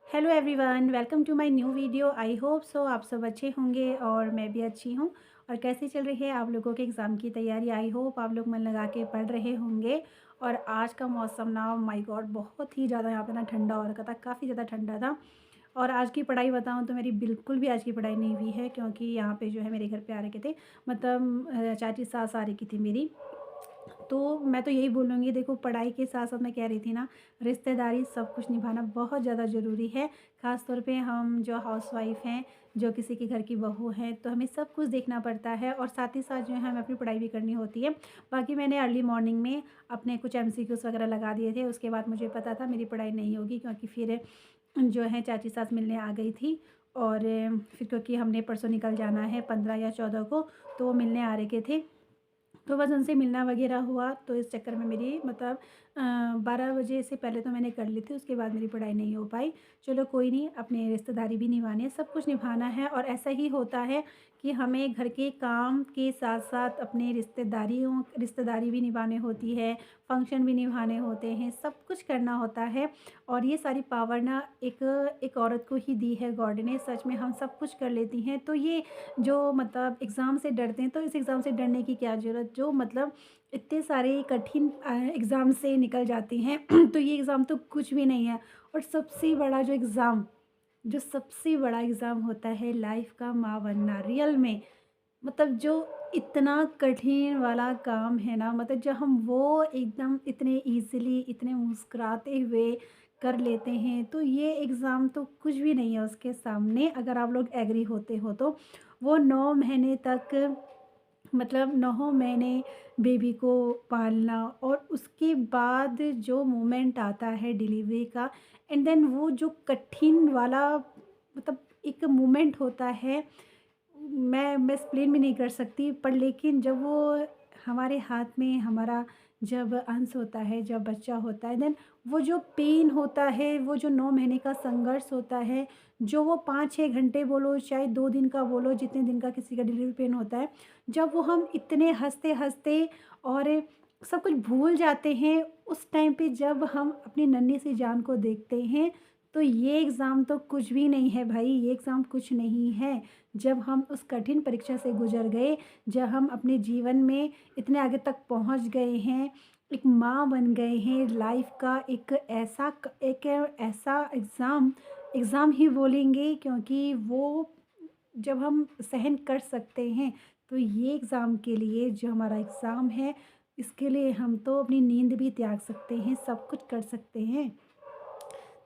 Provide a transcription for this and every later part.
Hello everyone, welcome to my new video. I hope so आप सब अच्छे होंगे और मैं भी अच्छी हूँ। और कैसे चल रही है आप लोगों के एग्ज़ाम की तैयारी? आई होप आप लोग मन लगा के पढ़ रहे होंगे। और आज का मौसम ना, माय गॉड, बहुत ही ज़्यादा यहाँ पे ना ठंडा हो रखा था, काफ़ी ज़्यादा ठंडा था। और आज की पढ़ाई बताऊँ तो मेरी बिल्कुल भी आज की पढ़ाई नहीं हुई है, क्योंकि यहाँ पे जो है मेरे घर पे आ रखे थे, मतलब चाची सास आ रखी थी मेरी। तो मैं तो यही बोलूँगी, देखो पढ़ाई के साथ-साथ मैं कह रही थी ना, रिश्तेदारी सब कुछ निभाना बहुत ज़्यादा ज़रूरी है। ख़ास तौर पे हम जो हाउसवाइफ़ हैं, जो किसी के घर की बहू हैं, तो हमें सब कुछ देखना पड़ता है और साथ ही साथ जो है हमें अपनी पढ़ाई भी करनी होती है। बाकी मैंने अर्ली मॉर्निंग में अपने कुछ एमसीक्यूज़ वग़ैरह लगा दिए थे, उसके बाद मुझे पता था मेरी पढ़ाई नहीं होगी, क्योंकि फिर जो है चाची सास मिलने आ गई थी। और फिर क्योंकि हमने परसों निकल जाना है 15 या 14 को, तो वो मिलने आ रखे थे। तो बस उनसे मिलना वगैरह हुआ, तो इस चक्कर में मेरी मतलब 12 बजे से पहले तो मैंने कर ली थी, उसके बाद मेरी पढ़ाई नहीं हो पाई। चलो कोई नहीं, अपनी रिश्तेदारी भी निभानी है, सब कुछ निभाना है। और ऐसा ही होता है कि हमें घर के काम के साथ-साथ अपने रिश्तेदारी भी निभानी होती है, फंक्शन भी निभाने होते हैं, सब कुछ करना होता है। और ये सारी पावर ना एक एक औरत को ही दी है गॉड ने, सच में हम सब कुछ कर लेती हैं। तो ये जो मतलब एग्ज़ाम से डरते हैं, तो इस एग्ज़ाम से डरने की क्या ज़रूरत, जो मतलब इतने सारे कठिन एग्ज़ाम से निकल जाते हैं। तो ये एग्ज़ाम तो कुछ भी नहीं है। और सबसे बड़ा एग्ज़ाम होता है लाइफ़ का माँ बनना, रियल में। मतलब जो इतना कठिन वाला काम है ना, मतलब जब हम वो एकदम इतने ईज़िली, इतने मुस्कुराते हुए कर लेते हैं, तो ये एग्ज़ाम तो कुछ भी नहीं है उसके सामने, अगर आप लोग एग्री होते हो तो। वो 9 महीने तक, मतलब 9 महीने बेबी को पालना, और उसके बाद जो मोमेंट आता है डिलीवरी का, एंड देन वो जो कठिन वाला मतलब एक मोमेंट होता है, मैं एक्सप्लेन भी नहीं कर सकती। पर लेकिन जब वो हमारे हाथ में हमारा जब अंश होता है, जब बच्चा होता है, देन वो जो पेन होता है, वो जो 9 महीने का संघर्ष होता है, जो वो 5-6 घंटे बोलो, चाहे 2 दिन का बोलो, जितने दिन का किसी का डिलीवरी पेन होता है, जब वो हम इतने हँसते-हँसते और सब कुछ भूल जाते हैं, उस टाइम पे जब हम अपनी नन्ही सी जान को देखते हैं, तो ये एग्ज़ाम तो कुछ भी नहीं है भाई, ये एग्ज़ाम कुछ नहीं है। जब हम उस कठिन परीक्षा से गुज़र गए, जब हम अपने जीवन में इतने आगे तक पहुँच गए हैं, एक माँ बन गए हैं, लाइफ़ का एक ऐसा एग्ज़ाम ही बोलेंगे, क्योंकि वो जब हम सहन कर सकते हैं, तो ये एग्ज़ाम के लिए, जो हमारा एग्ज़ाम है, इसके लिए हम तो अपनी नींद भी त्याग सकते हैं, सब कुछ कर सकते हैं।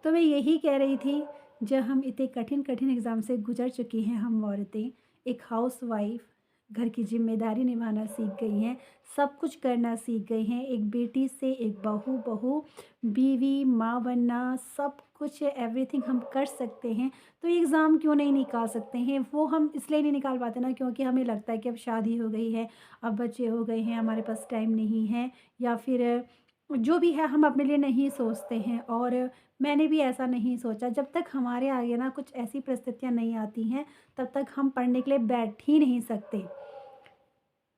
तो मैं यही कह रही थी, जब हम इतने कठिन-कठिन एग्ज़ाम से गुज़र चुकी हैं हम औरतें, एक हाउसवाइफ़ घर की ज़िम्मेदारी निभाना सीख गई हैं, सब कुछ करना सीख गई हैं, एक बेटी से एक बहू, बीवी, माँ बनना, सब कुछ एवरीथिंग हम कर सकते हैं। तो ये एग्ज़ाम क्यों नहीं निकाल सकते हैं? वो हम इसलिए नहीं निकाल पाते ना, क्योंकि हमें लगता है कि अब शादी हो गई है, अब बच्चे हो गए हैं, हमारे पास टाइम नहीं है, या फिर जो भी है हम अपने लिए नहीं सोचते हैं। और मैंने भी ऐसा नहीं सोचा, जब तक हमारे आगे ना कुछ ऐसी परिस्थितियाँ नहीं आती हैं, तब तक हम पढ़ने के लिए बैठ ही नहीं सकते।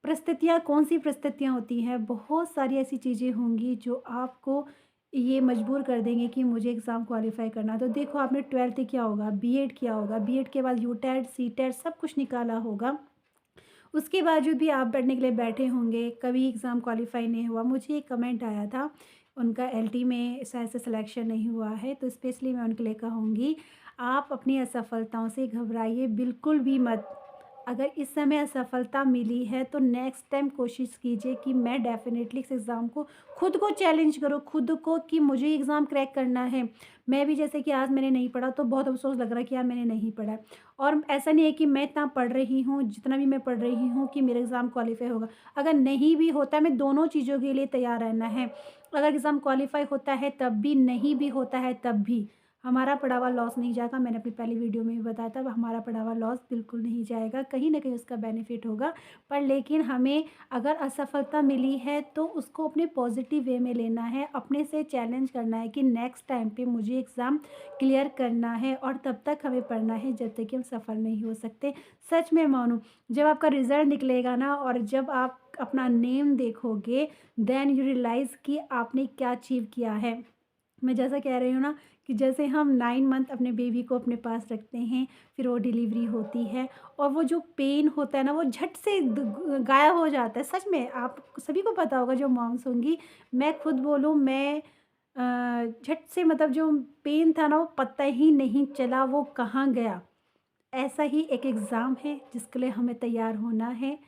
परिस्थितियाँ कौन-सी परिस्थितियाँ होती हैं, बहुत सारी ऐसी चीज़ें होंगी जो आपको ये मजबूर कर देंगे कि मुझे एग्ज़ाम क्वालीफ़ाई करना है। तो देखो, आपने 12th किया होगा, बीएड किया होगा, बीएड के बाद यूटेट, सीटेट सब कुछ निकाला होगा। उसके बावजूद भी आप पढ़ने के लिए बैठे होंगे, कभी एग्ज़ाम क्वालीफ़ाई नहीं हुआ। मुझे एक कमेंट आया था, उनका एलटी में शायद से सिलेक्शन नहीं हुआ है, तो स्पेशली मैं उनके लिए कहूँगी, आप अपनी असफलताओं से घबराइए बिल्कुल भी मत। अगर इस समय असफलता मिली है, तो नेक्स्ट टाइम कोशिश कीजिए कि मैं डेफ़िनेटली इस एग्ज़ाम को, खुद को चैलेंज करो, खुद को, कि मुझे एग्ज़ाम क्रैक करना है। मैं भी जैसे कि आज मैंने नहीं पढ़ा, तो बहुत अफ़सोस लग रहा है कि यार मैंने नहीं पढ़ा। और ऐसा नहीं है कि मैं इतना पढ़ रही हूँ, जितना भी मैं पढ़ रही हूँ, कि मेरा एग्ज़ाम क्वालीफ़ाई होगा। अगर नहीं भी होता है, मैं दोनों चीज़ों के लिए तैयार रहना है। अगर एग्ज़ाम क्वालीफ़ाई होता है तब भी, नहीं भी होता है तब भी, हमारा पढ़ा हुआ लॉस नहीं जाएगा। मैंने अपनी पहली वीडियो में भी बताया था, हमारा पढ़ा हुआ लॉस बिल्कुल नहीं जाएगा, कहीं न कहीं उसका बेनिफिट होगा। पर लेकिन हमें अगर असफलता मिली है, तो उसको अपने पॉज़िटिव वे में लेना है, अपने से चैलेंज करना है कि नेक्स्ट टाइम पे मुझे एग्ज़ाम क्लियर करना है, और तब तक हमें पढ़ना है जब तक कि हम सफल नहीं हो सकते। सच में मानो, जब आपका रिज़ल्ट निकलेगा ना, और जब आप अपना नेम देखोगे, देन यू रियलाइज़ कि आपने क्या अचीव किया है। मैं जैसा कह रही हूँ ना, कि जैसे हम 9 मंथ अपने बेबी को अपने पास रखते हैं, फिर वो डिलीवरी होती है और वो जो पेन होता है ना, वो झट से गायब हो जाता है। सच में आप सभी को पता होगा जो मॉम्स होंगी, मैं खुद बोलूँ, मैं झट से मतलब जो पेन था ना, वो पता ही नहीं चला वो कहाँ गया। ऐसा ही एक एग्ज़ाम है जिसके लिए हमें तैयार होना है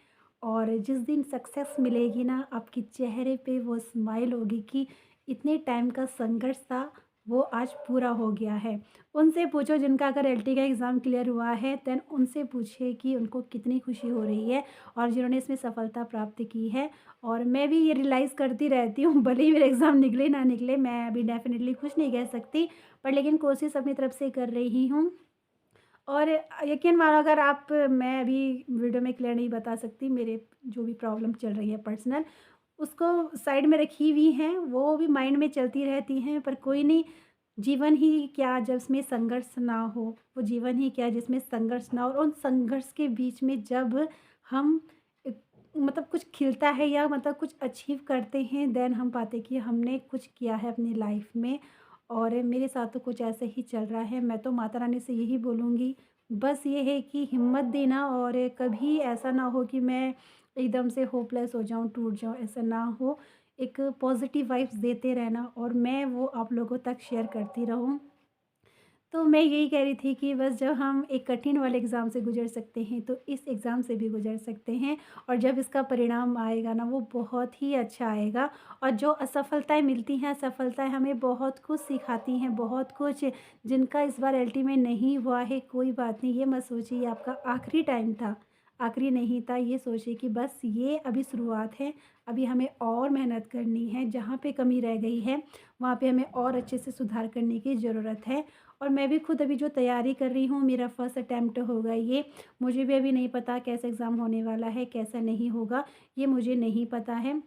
और जिस दिन सक्सेस मिलेगी ना, आपके चेहरे पे वो स्माइल होगी कि इतने टाइम का संघर्ष था, वो आज पूरा हो गया है। उनसे पूछो जिनका अगर एलटी का एग्ज़ाम क्लियर हुआ है, देन उनसे पूछिए कि उनको कितनी खुशी हो रही है और जिन्होंने इसमें सफलता प्राप्त की है। और मैं भी ये रियलाइज़ करती रहती हूँ, भले ही मेरा एग्ज़ाम निकले ना निकले, मैं अभी डेफ़िनिटली कुछ नहीं कह सकती, पर लेकिन कोशिश अपनी तरफ से कर रही हूँ। और यकीन मानो, अगर आप, मैं अभी वीडियो में क्लियर नहीं बता सकती, मेरे जो भी प्रॉब्लम चल रही है पर्सनल, उसको साइड में रखी हुई हैं, वो भी माइंड में चलती रहती हैं, पर कोई नहीं। जीवन ही क्या जब उसमें संघर्ष ना हो, वो जीवन ही क्या जिसमें संघर्ष ना हो, और उन संघर्ष के बीच में जब हम एक मतलब कुछ खिलता है या मतलब कुछ अचीव करते हैं, देन हम पाते हैं कि हमने कुछ किया है अपनी लाइफ में। और मेरे साथ तो कुछ ऐसे ही चल रहा है। मैं तो माता रानी से यही बोलूँगी, बस ये है कि हिम्मत देना और कभी ऐसा ना हो कि मैं एकदम से होपलेस हो जाऊँ, टूट जाऊँ, ऐसा ना हो। एक पॉज़िटिव वाइब्स देते रहना और मैं वो आप लोगों तक शेयर करती रहूँ। तो मैं यही कह रही थी कि बस जब हम एक कठिन वाले एग्ज़ाम से गुज़र सकते हैं, तो इस एग्ज़ाम से भी गुज़र सकते हैं और जब इसका परिणाम आएगा ना, वो बहुत ही अच्छा आएगा। और जो असफलताएँ मिलती हैं, असफलताएँ हमें बहुत कुछ सिखाती हैं, बहुत कुछ। जिनका इस बार एलटी में नहीं हुआ है, कोई बात नहीं, ये मत सोचिए ये आपका आखिरी टाइम था, आखिरी नहीं था। ये सोचिए कि बस ये अभी शुरुआत है, अभी हमें और मेहनत करनी है, जहाँ पे कमी रह गई है, वहाँ पे हमें और अच्छे से सुधार करने की ज़रूरत है। और मैं भी खुद अभी जो तैयारी कर रही हूँ, मेरा फर्स्ट अटेम्प्ट होगा ये। मुझे भी अभी नहीं पता कैसा एग्ज़ाम होने वाला है, कैसा नहीं होगा, ये मुझे नहीं पता है।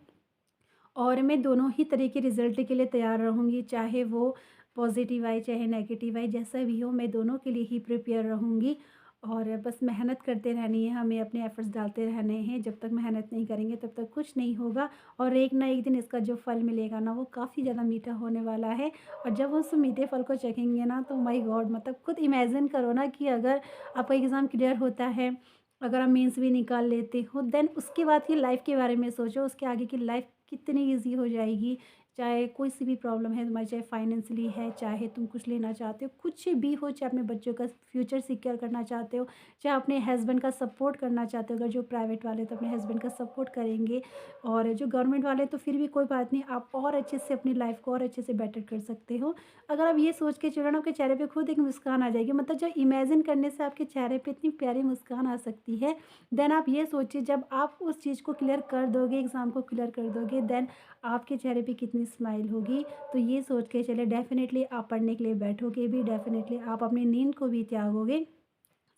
और मैं दोनों ही तरह के रिज़ल्ट के लिए तैयार रहूँगी, चाहे वो पॉज़िटिव आए, चाहे नेगेटिव आए, जैसा भी हो मैं दोनों के लिए ही प्रिपेयर रहूँगी। और बस मेहनत करते रहनी है, हमें अपने एफ़र्ट्स डालते रहने हैं। जब तक मेहनत नहीं करेंगे तब तक कुछ नहीं होगा और एक ना एक दिन इसका जो फल मिलेगा ना, वो काफ़ी ज़्यादा मीठा होने वाला है। और जब उस मीठे फल को चखेंगे ना, तो माय गॉड, मतलब खुद इमेजिन करो ना कि अगर आपका एग्ज़ाम क्लियर होता है, अगर आप मेंस भी निकाल लेते हो, देन उसके बाद की लाइफ़ के बारे में सोचो, उसके आगे की लाइफ़ कितनी ईज़ी हो जाएगी। चाहे कोई सी भी प्रॉब्लम है तुम्हारी, चाहे फाइनेंशियली है, चाहे तुम कुछ लेना चाहते हो, कुछ भी हो, चाहे अपने बच्चों का फ्यूचर सिक्योर करना चाहते हो, चाहे अपने हस्बैंड का सपोर्ट करना चाहते हो। अगर जो प्राइवेट वाले तो अपने हस्बैंड का सपोर्ट करेंगे और जो गवर्नमेंट वाले तो फिर भी कोई बात नहीं, आप और अच्छे से अपनी लाइफ़ को और अच्छे से बेटर कर सकते हो। अगर आप ये सोच के चलो ना, आपके चेहरे पे खुद एक मुस्कान आ जाएगी। मतलब जब इमेजिन करने से आपके चेहरे पे इतनी प्यारी मुस्कान आ सकती है, देन आप ये सोचिए जब आप उस चीज़ को क्लियर कर दोगे, एग्ज़ाम को क्लियर कर दोगे, देन आपके चेहरे पे कितनी स्माइल होगी। तो ये सोच के चलिए, डेफ़िनेटली आप पढ़ने के लिए बैठोगे भी, डेफ़िनेटली आप अपनी नींद को भी त्यागोगे,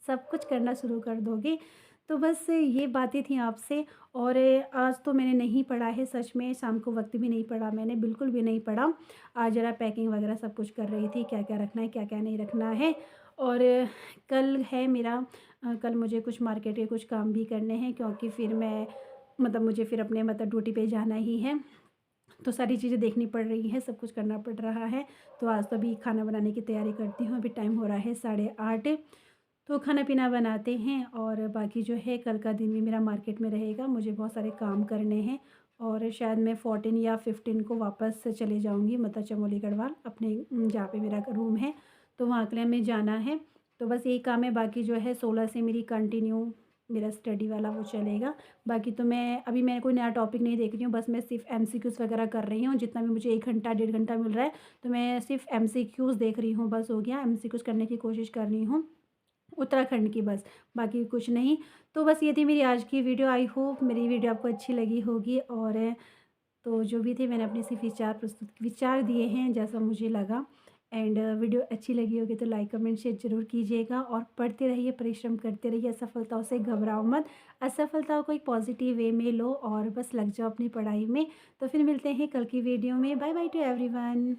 सब कुछ करना शुरू कर दोगे। तो बस ये बातें थी आपसे। और आज तो मैंने नहीं पढ़ा है, सच में शाम को वक़्त भी नहीं पढ़ा मैंने, बिल्कुल भी नहीं पढ़ा। आज ज़रा पैकिंग वग़ैरह सब कुछ कर रही थी, क्या-क्या रखना है, क्या-क्या नहीं रखना है। और कल है मेरा, कल मुझे कुछ मार्केट के कुछ काम भी करने हैं, क्योंकि फिर मैं मतलब मुझे फिर अपने मतलब ड्यूटी पे जाना ही है। तो सारी चीज़ें देखनी पड़ रही हैं, सब कुछ करना पड़ रहा है। तो आज तो अभी खाना बनाने की तैयारी करती हूँ, अभी टाइम हो रहा है 8:30। तो खाना-पीना बनाते हैं और बाकी जो है कल का दिन भी मेरा मार्केट में रहेगा। मुझे बहुत सारे काम करने हैं और शायद मैं 14 या 15 को वापस चले जाऊँगी, मतलब चमोली गढ़वाल अपने जहाँ पे मेरा रूम है, तो वहाँ के लिए हमें जाना है। तो बस यही काम है, बाकी जो है 16 से मेरी कंटिन्यू मेरा स्टडी वाला वो चलेगा। बाकी तो मैं कोई नया टॉपिक नहीं देख रही हूँ, बस मैं सिर्फ़ एमसीक्यूज़ वगैरह कर रही हूँ। जितना भी मुझे 1 घंटा, डेढ़ घंटा मिल रहा है, तो मैं सिर्फ़ एमसीक्यूज़ देख रही हूँ, बस हो गया। एमसीक्यूज़ करने की कोशिश कर रही हूँ। उत्तराखंड की बस, बाकी कुछ नहीं। तो बस ये थी मेरी आज की वीडियो, आई होप मेरी वीडियो आपको अच्छी लगी होगी। और तो जो भी थे मैंने अपने सिर्फ़ विचार दिए हैं जैसा मुझे लगा। एंड वीडियो अच्छी लगी होगी तो लाइक, कमेंट, शेयर ज़रूर कीजिएगा और पढ़ते रहिए, परिश्रम करते रहिए, असफलताओं से घबराओ मत। असफलताओं को एक पॉज़िटिव वे में लो और बस लग जाओ अपनी पढ़ाई में। तो फिर मिलते हैं कल की वीडियो में। Bye bye to everyone.